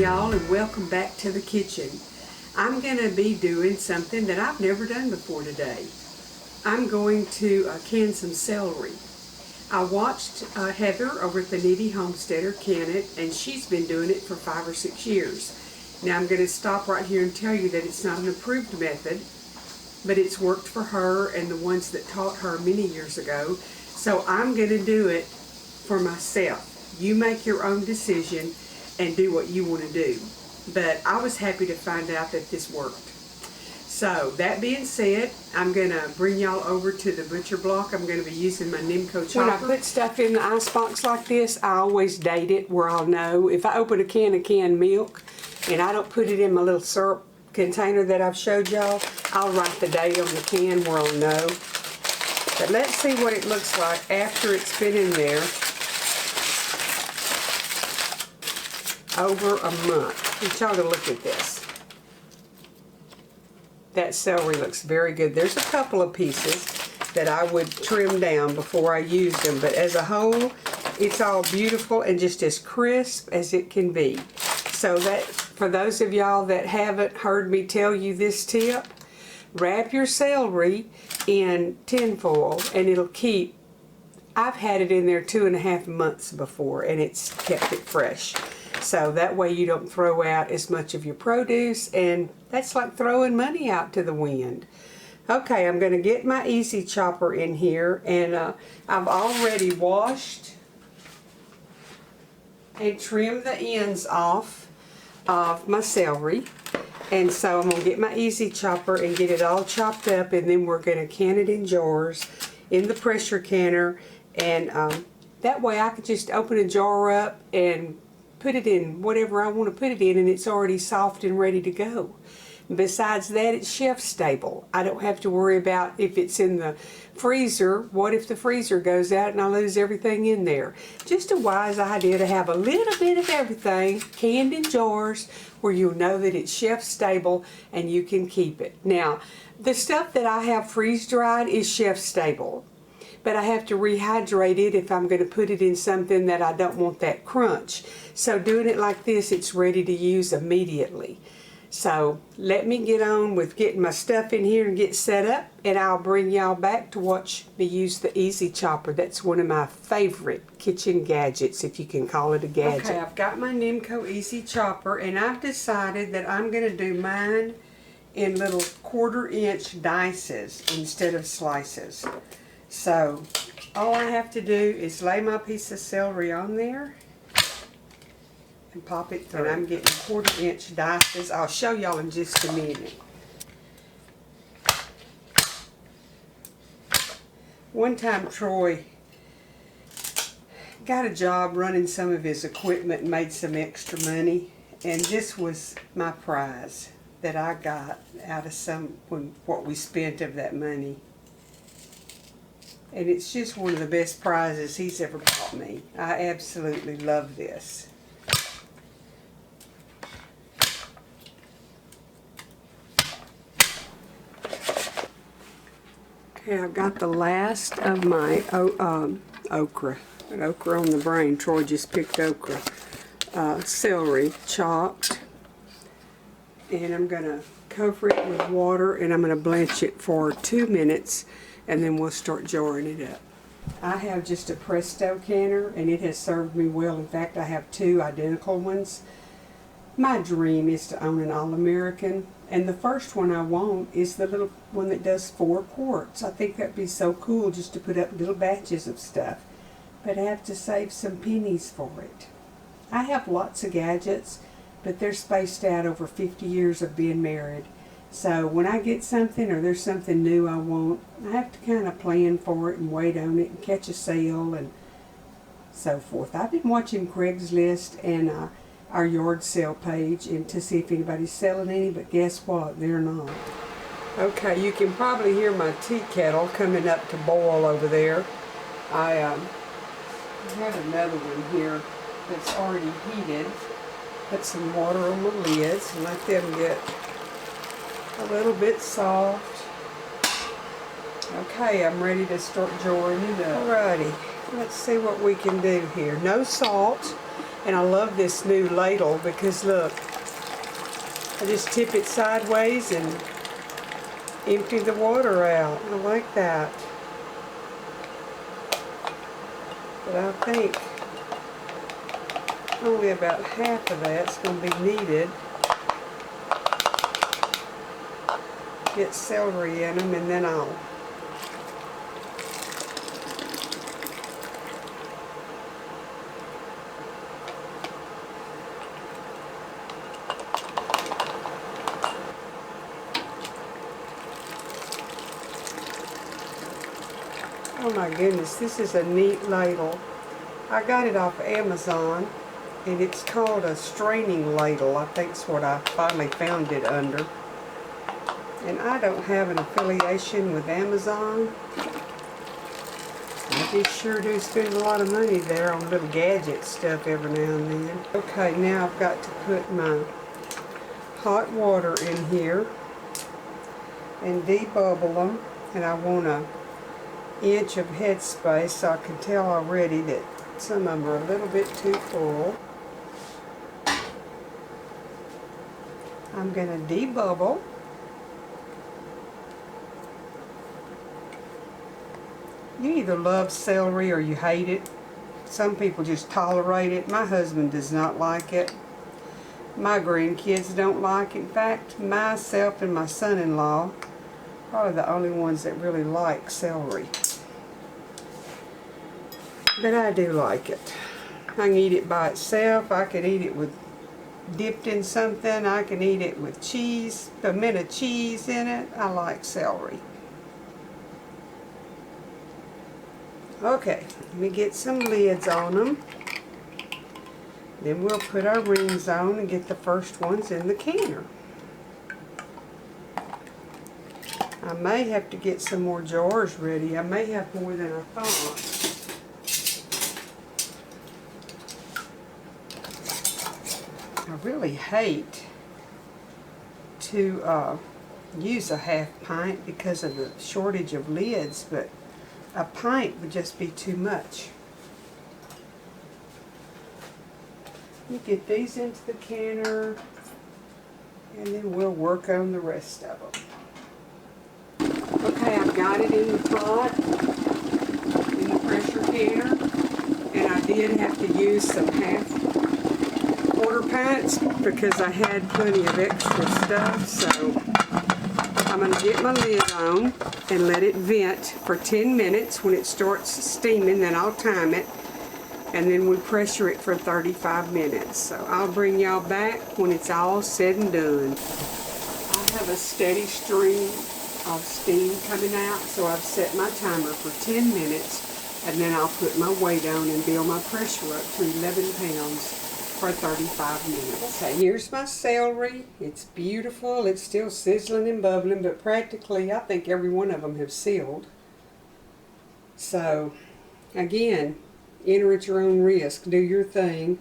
y'all, and welcome back to the kitchen. I'm going to be doing something that I've never done before today. I'm going to can some celery. I watched Heather over at the Kneady Homesteader can it, and she's been doing it for 5 or 6 years. Now I'm going to stop right here and tell you that it's not an approved method, but it's worked for her and the ones that taught her many years ago. So I'm going to do it for myself. You make your own decision and do what you want to do. But I was happy to find out that this worked. So that being said, I'm going to bring y'all over to the butcher block. I'm going to be using my Nimco chopper. When I put stuff in the icebox like this, I always date it where I'll know. If I open a can of canned milk and I don't put it in my little syrup container that I've showed y'all, I'll write the date on the can where I'll know. But let's see what it looks like after it's been in there over a month. I want y'all to look at this. That celery looks very good. There's a couple of pieces that I would trim down before I use them, but as a whole, it's all beautiful and just as crisp as it can be. So that, for those of y'all that haven't heard me tell you this tip, wrap your celery in tin foil and it'll keep. I've had it in there 2.5 months before and it's kept it fresh. So that way you don't throw out as much of your produce, and that's like throwing money out to the wind. Okay, I'm going to get my easy chopper in here, and I've already washed and trimmed the ends off of my celery. And so I'm going to get my easy chopper and get it all chopped up, and then we're going to can it in jars in the pressure canner, and that way I can just open a jar up and put it in whatever I want to put it in, and it's already soft and ready to go. Besides that, it's shelf stable. I don't have to worry about if it's in the freezer. What if the freezer goes out and I lose everything in there? Just a wise idea to have a little bit of everything canned in jars where you'll know that it's shelf stable and you can keep it. Now, the stuff that I have freeze dried is shelf stable, but I have to rehydrate it if I'm going to put it in something that I don't want that crunch. So doing it like this, it's ready to use immediately. So let me get on with getting my stuff in here and get set up, and I'll bring y'all back to watch me use the easy chopper. That's one of my favorite kitchen gadgets, if you can call it a gadget. Okay, I've got my Nimco easy chopper, and I've decided that I'm going to do mine in little 1/4-inch dices instead of slices. So all I have to do is lay my piece of celery on there and pop it through. And I'm getting 1/4-inch dices. I'll show y'all in just a minute. One time Troy got a job running some of his equipment and made some extra money, and this was my prize that I got out of what we spent of that money. And it's just one of the best prizes he's ever bought me. I absolutely love this. Okay, I've got the last of my okra. Okra on the brain. Troy just picked okra. Celery chopped. And I'm going to cover it with water, and I'm going to blanch it for 2 minutes, and then we'll start jarring it up. I have just a Presto canner, and it has served me well. In fact, I have 2 identical ones. My dream is to own an All-American, and the first one I want is the little one that does 4 quarts. I think that'd be so cool just to put up little batches of stuff, but I have to save some pennies for it. I have lots of gadgets, but they're spaced out over 50 years of being married. So when I get something or there's something new I want, I have to kind of plan for it and wait on it and catch a sale and so forth. I've been watching Craigslist and our yard sale page and to see if anybody's selling any, but guess what? They're not. Okay, you can probably hear my tea kettle coming up to boil over there. I have another one here that's already heated. Put some water on the lids and let them get a little bit soft. Okay, I'm ready to start jarring it up. Alrighty, let's see what we can do here. No salt. And I love this new ladle because look, I just tip it sideways and empty the water out. I like that. But I think only about half of that's going to be needed. Get celery in them, and then I'll oh my goodness, this is a neat ladle. I got it off Amazon, and it's called a straining ladle. I think that's what I finally found it under. And I don't have an affiliation with Amazon. I just sure do spend a lot of money there on little gadget stuff every now and then. Okay, now I've got to put my hot water in here and debubble them. And I want an inch of headspace, so I can tell already that some of them are a little bit too full. I'm going to debubble. You either love celery or you hate it. Some people just tolerate it. My husband does not like it. My grandkids don't like it. In fact, myself and my son-in-law are the only ones that really like celery. But I do like it. I can eat it by itself. I can eat it with dipped in something. I can eat it with cheese, pimento cheese in it. I like celery. Okay, let me get some lids on them. Then we'll put our rings on and get the first ones in the canner. I may have to get some more jars ready. I may have more than I thought. I really hate to use a half pint because of the shortage of lids, but a pint would just be too much. You get these into the canner, and then we'll work on the rest of them. Okay, I've got it in the pot, in the pressure canner, and I did have to use some quarter pints because I had plenty of extra stuff, so I'm going to get my lid on and let it vent for 10 minutes. When it starts steaming, then I'll time it, and then we pressure it for 35 minutes. So I'll bring y'all back when it's all said and done. I have a steady stream of steam coming out, so I've set my timer for 10 minutes, and then I'll put my weight on and build my pressure up to 11 pounds for 35 minutes. Okay, here's my celery. It's beautiful. It's still sizzling and bubbling, but practically I think every one of them have sealed. So, again, enter at your own risk. Do your thing.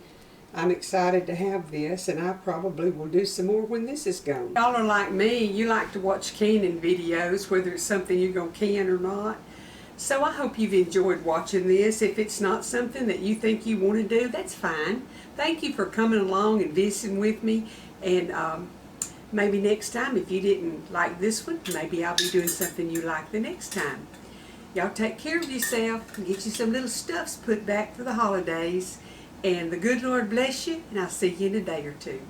I'm excited to have this, and I probably will do some more when this is gone. Y'all are like me. You like to watch canning videos, whether it's something you're going to can or not. So I hope you've enjoyed watching this. If it's not something that you think you want to do, that's fine. Thank you for coming along and visiting with me. And maybe next time, if you didn't like this one, maybe I'll be doing something you like the next time. Y'all take care of yourself and get you some little stuffs put back for the holidays. And the good Lord bless you, and I'll see you in a day or two.